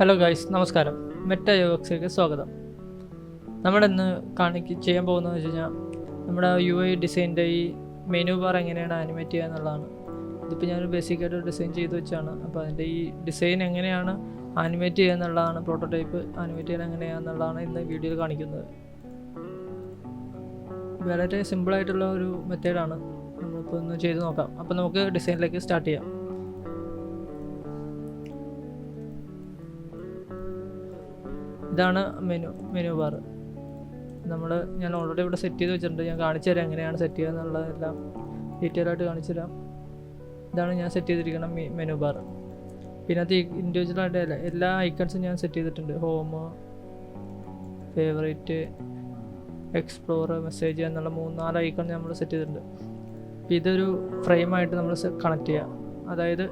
Hello guys, നമസ്കാരം. Meta യുഎക്സിലേക്ക് സ്വാഗതം. നമ്മളിന്ന് ചെയ്യാൻ പോകുന്നതെന്ന് വെച്ച് കഴിഞ്ഞാൽ നമ്മുടെ UI ഡിസൈൻ്റെ ഈ മെനു ബാർ എങ്ങനെയാണ് ആനിമേറ്റ് ചെയ്യുക എന്നുള്ളതാണ്. ഇതിപ്പോൾ ഞാൻ ബേസിക്കായിട്ട് ഡിസൈൻ ചെയ്ത് വെച്ചാണ്. അപ്പോൾ അതിൻ്റെ ഈ ഡിസൈൻ എങ്ങനെയാണ് ആനിമേറ്റ് ചെയ്യുക എന്നുള്ളതാണ്, പ്രോട്ടോടൈപ്പ് ആനിമേറ്റ് ചെയ്യാൻ എങ്ങനെയാണെന്നുള്ളതാണ് ഇന്ന് വീഡിയോയിൽ കാണിക്കുന്നത്. വളരെ സിമ്പിളായിട്ടുള്ള ഒരു മെത്തേഡാണ്. നമ്മളിപ്പോൾ ഒന്ന് ചെയ്ത് നോക്കാം. അപ്പോൾ നമുക്ക് ഡിസൈനിലേക്ക് സ്റ്റാർട്ട് ചെയ്യാം. ഇതാണ് മെനു ബാർ. ഞാൻ ഓൾറെഡി ഇവിടെ സെറ്റ് ചെയ്ത് വെച്ചിട്ടുണ്ട്. ഞാൻ കാണിച്ചു തരാം എങ്ങനെയാണ് സെറ്റ് ചെയ്യുക എന്നുള്ളതെല്ലാം ഡീറ്റെയിൽ ആയിട്ട് കാണിച്ചു തരാം. ഇതാണ് ഞാൻ സെറ്റ് ചെയ്തിരിക്കുന്ന മെനു ബാർ. പിന്നെ അത് ഇൻഡിവിജ്വലായിട്ട് എല്ലാ ഐക്കൺസും ഞാൻ സെറ്റ് ചെയ്തിട്ടുണ്ട്. ഹോം, ഫേവറേറ്റ്, എക്സ്പ്ലോർ, മെസ്സേജ് എന്നുള്ള 3-4 ഐക്കൺ നമ്മൾ സെറ്റ് ചെയ്തിട്ടുണ്ട്. അപ്പോൾ ഇതൊരു ഫ്രെയിമായിട്ട് നമ്മൾ കണക്ട് ചെയ്യുക. അതായത്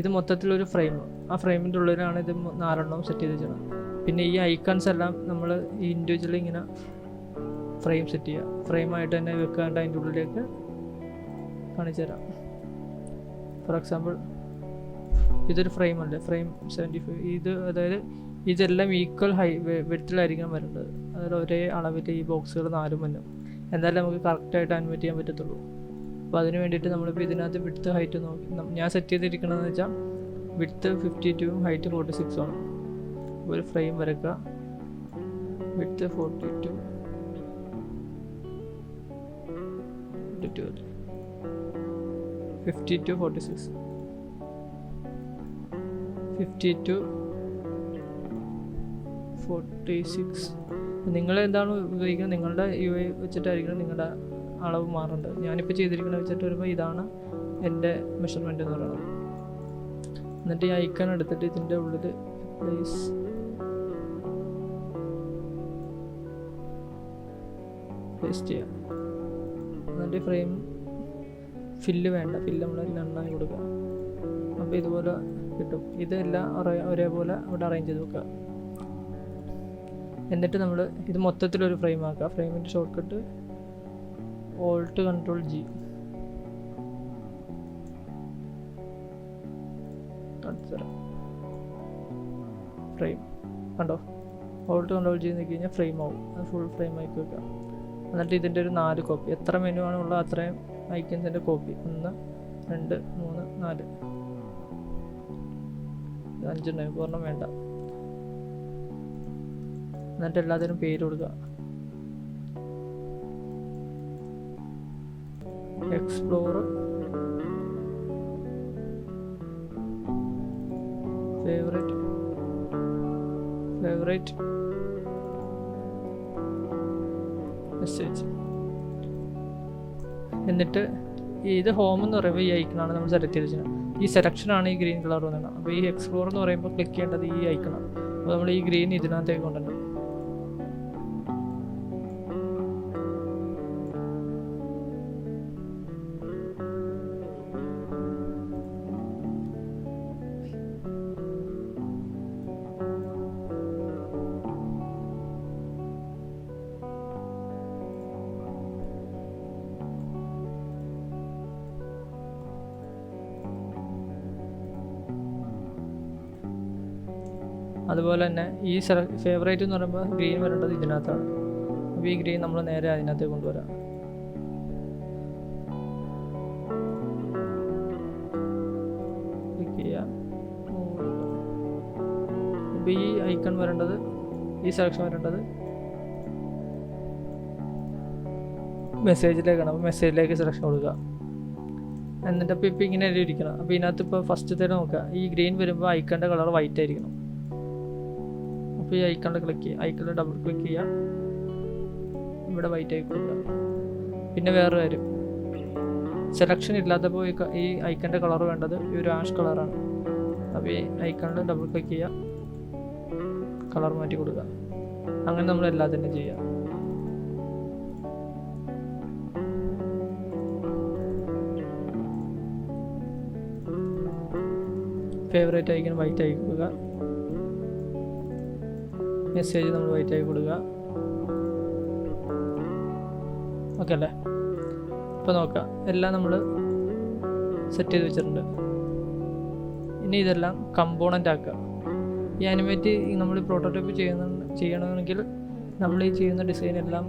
ഇത് മൊത്തത്തിലൊരു ഫ്രെയിം, ആ ഫ്രെയിമിൻ്റെ ഉള്ളിലാണ് ഇത് 4 സെറ്റ് ചെയ്ത് വെച്ചത്. പിന്നെ ഈ ഐക്കൺസ് എല്ലാം നമ്മൾ ഈ ഇൻഡിവിജ്വലി ഇങ്ങനെ ഫ്രെയിം സെറ്റ് ചെയ്യുക. ഫ്രെയിമായിട്ട് തന്നെ വെക്കാണ്ട് അതിൻ്റെ ഉള്ളിലേക്ക് കാണിച്ചു തരാം. ഫോർ എക്സാമ്പിൾ ഇതൊരു ഫ്രെയിം അല്ലേ, ഫ്രെയിം 75. അതായത് ഇതെല്ലാം ഈക്വൽ വെഡ്ത്തിലായിരിക്കണം വരേണ്ടത്. അതായത് ഒരേ അളവിൽ ഈ ബോക്സുകൾ 4 വരും. എന്തായാലും നമുക്ക് കറക്റ്റായിട്ട് ആനിമേറ്റ് ചെയ്യാൻ പറ്റത്തുള്ളൂ. അപ്പോൾ അതിന് വേണ്ടിയിട്ട് നമ്മളിപ്പോൾ ഇതിനകത്ത് വിഡ്ത്ത് ഹൈറ്റ് നോക്കി ഞാൻ സെറ്റ് ചെയ്തിരിക്കണമെന്ന് വെച്ചാൽ വിഡ്ത്ത് 52 ഹൈറ്റ് 46 ആണ്. ഒരു ഫ്രെയിം വരക്കുക. വിഡ്ത്ത് 42 52 46 52 46. നിങ്ങൾ എന്താണ് ഉപയോഗിക്കുന്നത്, നിങ്ങളുടെ UI വെച്ചിട്ടായിരിക്കണം നിങ്ങളുടെ അളവ് മാറേണ്ടത്. ഞാനിപ്പോൾ ചെയ്തിരിക്കുന്നത് വെച്ചിട്ട് വരുമ്പോൾ ഇതാണ് എൻ്റെ മെഷർമെൻറ്റ് എന്ന് പറയുന്നത്. എന്നിട്ട് ഈ ഐക്കൺ എടുത്തിട്ട് ഇതിൻ്റെ ഉള്ളിൽ പ്ലേസ് പേസ്റ്റ് ചെയ്യാം. എന്നിട്ട് ഫ്രെയിം ഫില്ല് വേണ്ട, ഫില്ല് നമ്മൾ നന്നായി കൊടുക്കുക. അപ്പോൾ ഇതുപോലെ കിട്ടും. ഇതെല്ലാം ഒരേപോലെ ഇവിടെ അറേഞ്ച് ചെയ്ത് വെക്കുക. എന്നിട്ട് നമ്മൾ ഇത് മൊത്തത്തിലൊരു ഫ്രെയിം ആക്കുക. ഫ്രെയിമിൻ്റെ short cut Alt Ctrl G. Frame കണ്ടോ, Alt Ctrl G നോക്കി കഴിഞ്ഞാൽ ഫ്രെയിം ആവും. അത് ഫുൾ ഫ്രെയിം ആക്കി വെക്കുക. എന്നിട്ട് ഇതിൻ്റെ ഒരു 4 കോപ്പി, എത്ര മെനു ആണുള്ളത് അത്രയും ഐക്കൺസിൻ്റെ കോപ്പി. 1 2 3 4 5 പൂർണ്ണം വേണ്ട. എന്നിട്ട് എല്ലാത്തിനും പേര് കൊടുക്കുക. Explore, favourite, message. എന്നിട്ട് ഇത് ഹോം എന്ന് പറയുമ്പോൾ ഈ ഐക്കണാണ് നമ്മൾ സെലക്ട് ചെയ്ത് വെച്ചത്. ഈ സെലക്ഷനാണ് ഈ ഗ്രീൻ കളർ വന്നത്. അപ്പോൾ ഈ എക്സ്പ്ലോർ എന്ന് പറയുമ്പോൾ ക്ലിക്ക് ചെയ്യേണ്ടത് ഈ ഐക്കണാണ്. അപ്പോൾ നമ്മൾ ഈ ഗ്രീൻ ഇതിനകത്തേക്ക് കൊണ്ടുവരണം. അതുപോലെ തന്നെ ഈ ഫേവറേറ്റ് എന്ന് പറയുമ്പോൾ ഗ്രീൻ വരേണ്ടത് ഇതിനകത്താണ്. അപ്പോൾ ഈ ഗ്രീൻ നമ്മൾ നേരെ അതിനകത്ത് കൊണ്ടുവരാം. ക്ലിക്ക് ചെയ്യാം. അപ്പോൾ ഈ ഐക്കൺ വരേണ്ടത്, ഈ സെലക്ഷൻ വരേണ്ടത് മെസ്സേജിലേക്കാണ്. അപ്പോൾ മെസ്സേജിലേക്ക് സെലക്ഷൻ കൊടുക്കുക. എന്നിട്ട് ഇപ്പോൾ ഇങ്ങനെ ഇരിക്കണം. അപ്പോൾ ഇതിനകത്ത് ഇപ്പോൾ ഫസ്റ്റത്തെ നോക്കുക, ഈ ഗ്രീൻ വരുമ്പോൾ ഐക്കണിൻ്റെ കളർ വൈറ്റ് ആയിരിക്കണം. അപ്പോൾ ഈ ഐക്കണിൽ ക്ലിക്ക് ചെയ്യുക. ഐക്കണിൽ ഡബിൾ ക്ലിക്ക് ചെയ്യുക. ഇവിടെ വൈറ്റ് ആയി കൊടുക്കുക. പിന്നെ വേറെ കാര്യം, സെലക്ഷൻ ഇല്ലാത്തപ്പോൾ ഈ ഐക്കണിൻ്റെ കളർ വേണ്ടത് ഈ ഒരു ആഷ് കളറാണ്. അപ്പോൾ ഈ ഐക്കണിൽ ഡബിൾ ക്ലിക്ക് ചെയ്യുക, കളർ മാറ്റി കൊടുക്കുക. അങ്ങനെ നമ്മൾ എല്ലാത്തിനും ചെയ്യുക. ഫേവറേറ്റ് ഐക്കൺ വൈറ്റ് ആയി കൊടുക്കുക. മെസ്സേജ് നമ്മൾ വൈറ്റ് ആക്കി കൊടുക്കുക. ഓക്കെ അല്ലേ? ഇപ്പോൾ നോക്കാം, എല്ലാം നമ്മൾ സെറ്റ് ചെയ്ത് വെച്ചിട്ടുണ്ട്. ഇനി ഇതെല്ലാം കമ്പോണൻ്റ് ആക്കുക. ഈ ആനിമേറ്റ് നമ്മൾ പ്രോട്ടോടൈപ്പ് ചെയ്യണമെങ്കിൽ നമ്മൾ ഈ ചെയ്യുന്ന ഡിസൈൻ എല്ലാം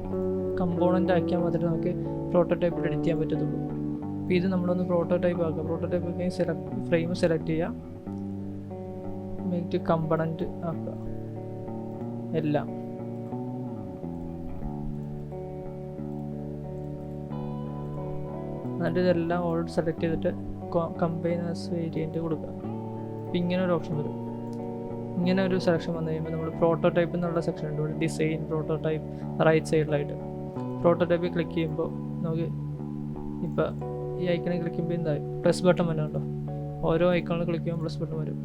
കമ്പോണൻ്റ് ആക്കിയാൽ മാത്രമേ നമുക്ക് പ്രോട്ടോടൈപ്പിൽ എഡിറ്റ് ചെയ്യാൻ പറ്റത്തുള്ളൂ. അപ്പോൾ ഇത് നമ്മളൊന്ന് പ്രോട്ടോടൈപ്പ് ആക്കുക. പ്രോട്ടോടൈപ്പ് ആക്കി ഫ്രെയിം സെലക്ട് ചെയ്യുക, മേക്ക് കമ്പണൻറ്റ് ആക്കുക എല്ലാം. എന്നിട്ട് ഇതെല്ലാം ഓൾറെഡി സെലക്ട് ചെയ്തിട്ട് കമ്പൈൻ ആസ് വേരിയൻറ്റ് കൊടുക്കുക. അപ്പോൾ ഇങ്ങനെ ഒരു ഓപ്ഷൻ വരും. ഇങ്ങനെ ഒരു സെലക്ഷൻ വന്നു കഴിയുമ്പോൾ നമ്മൾ പ്രോട്ടോടൈപ്പ് എന്നുള്ള സെക്ഷൻ ഉണ്ട് ഇവിടെ, ഡിസൈൻ പ്രോട്ടോടൈപ്പ് റൈറ്റ് സൈഡിലായിട്ട്. പ്രോട്ടോടൈപ്പിൽ ക്ലിക്ക് ചെയ്യുമ്പോൾ നമുക്ക് ഇപ്പോൾ ഈ ഐക്കണിൽ ക്ലിക്ക് ചെയ്യുമ്പോൾ എന്തായി പ്ലസ് ബട്ടൺ വരുന്നുണ്ടോ, ഓരോ ഐക്കണിൽ ക്ലിക്ക് ചെയ്യുമ്പോൾ പ്ലസ് ബട്ടൺ വരും.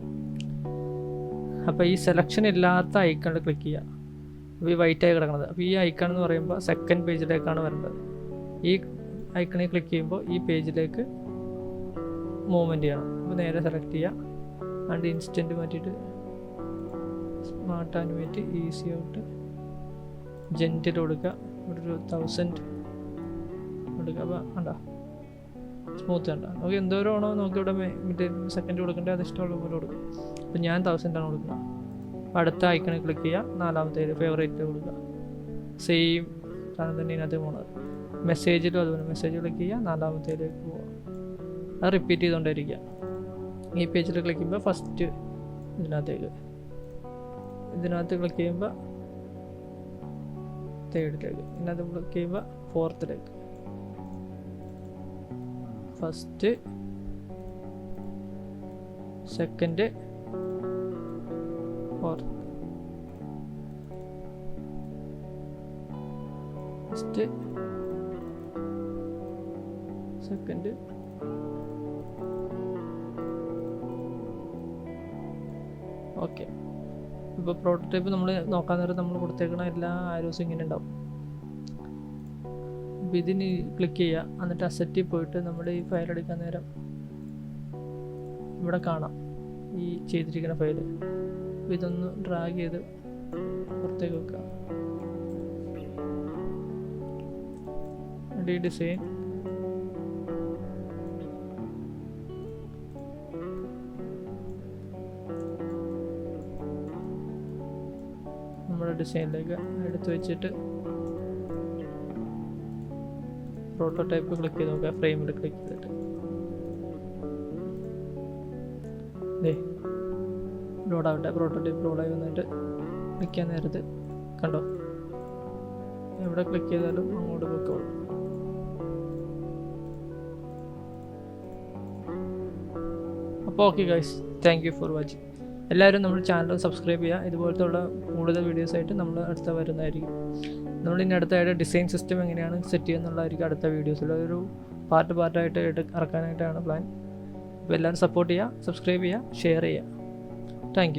അപ്പോൾ ഈ സെലക്ഷൻ ഇല്ലാത്ത ഐക്കണിൽ ക്ലിക്ക് ചെയ്യുക. അപ്പോൾ ഈ വൈറ്റായി കിടക്കുന്നത്, അപ്പോൾ ഈ ഐക്കൺ എന്ന് പറയുമ്പോൾ സെക്കൻഡ് പേജിലേക്കാണ് വരേണ്ടത്. ഈ ഐക്കണിൽ ക്ലിക്ക് ചെയ്യുമ്പോൾ ഈ പേജിലേക്ക് മൂവ്മെൻറ്റ് ചെയ്യണം. അപ്പോൾ നേരെ സെലക്ട് ചെയ്യുക, ആൻഡ് ഇൻസ്റ്റൻറ്റ് മാറ്റിയിട്ട് smart animate easy out gentle കൊടുക്കുക. ഇവിടെ ഒരു 1000 കൊടുക്കുക. അപ്പോൾ കണ്ടോ സ്മൂത്ത് കണ്ടോ, നമുക്ക് എന്തോരമാണോ നമുക്ക് ഇവിടെ മറ്റേ സെക്കൻഡ് കൊടുക്കേണ്ടത് അത് ഇഷ്ടമുള്ള പോലെ കൊടുക്കും. അപ്പോൾ ഞാൻ 1000 ആണ് കൊടുക്കുന്നത്. അടുത്ത ഐക്കണിൽ ക്ലിക്ക് ചെയ്യുക, നാലാമത്തെ ഫേവറേറ്റ് കൊടുക്കുക. സെയിം സാധനം തന്നെ ഇതിനകത്ത് പോകുന്നത്. മെസ്സേജിലും അതുപോലെ മെസ്സേജ് ക്ലിക്ക് ചെയ്യുക, നാലാമത്തേലേക്ക് പോവുക. അത് റിപ്പീറ്റ് ചെയ്തുകൊണ്ടിരിക്കുക. ഈ പേജിൽ ക്ലിക്ക് ചെയ്യുമ്പോൾ ഫസ്റ്റ് ഇതിനകത്ത് ക്ലിക്ക് ചെയ്യുമ്പോൾ തേർഡിലേക്ക്, ഇതിനകത്ത് ക്ലിക്ക് ചെയ്യുമ്പോൾ ഫോർത്തിലേക്ക്. First, second, fourth. First, second, okay. ഇപ്പോൾ പ്രോട്ടോടൈപ്പ് നമ്മൾ നോക്കാൻ നേരം നമ്മൾ കൊടുത്തേക്കുന്ന എല്ലാ ആരോസും ഇങ്ങനെ ഉണ്ടാവും. അപ്പോൾ ഇതിന് ക്ലിക്ക് ചെയ്യുക, എന്നിട്ട് അസറ്റിൽ പോയിട്ട് നമ്മുടെ ഈ ഫയൽ എടുക്കാൻ നേരം ഇവിടെ കാണാം ഈ ചെയ്തിരിക്കുന്ന ഫയല്. അപ്പോൾ ഇതൊന്ന് ഡ്രാഗ് ചെയ്ത് പുറത്തേക്ക് വെക്കുക. ഈ ഡിസൈൻ നമ്മുടെ ഡിസൈനിലേക്ക് എടുത്ത് വെച്ചിട്ട് പ്രോട്ടോടൈപ്പ് ക്ലിക്ക് ചെയ്ത് നോക്കുക. ഫ്രെയിമിൽ ക്ലിക്ക് ചെയ്തിട്ട് ലോഡാവട്ടെ. പ്രോട്ടോടൈപ്പ് ലോഡായി വന്നിട്ട് ക്ലിക്ക് ചെയ്യാൻ നേരത്ത് കണ്ടോ എവിടെ ക്ലിക്ക് ചെയ്താലും അങ്ങോട്ട് പൊക്കോളും. അപ്പോൾ okay guys, thank you for watching. എല്ലാവരും നമ്മുടെ ചാനൽ സബ്സ്ക്രൈബ് ചെയ്യുക. ഇതുപോലത്തെ ഉള്ള കൂടുതൽ വീഡിയോസായിട്ട് നമ്മൾ അടുത്ത വരുന്നതായിരിക്കും. നമ്മളിനി അടുത്തായിട്ട് ഡിസൈൻ സിസ്റ്റം എങ്ങനെയാണ് സെറ്റ് ചെയ്യുക എന്നുള്ളതായിരിക്കും അടുത്ത വീഡിയോസിൽ. ഒരു പാർട്ടായിട്ട് ഇറക്കാനായിട്ടാണ് പ്ലാൻ. അപ്പോൾ എല്ലാവരും സപ്പോർട്ട് ചെയ്യുക, സബ്സ്ക്രൈബ് ചെയ്യുക, ഷെയർ ചെയ്യുക. Thank you.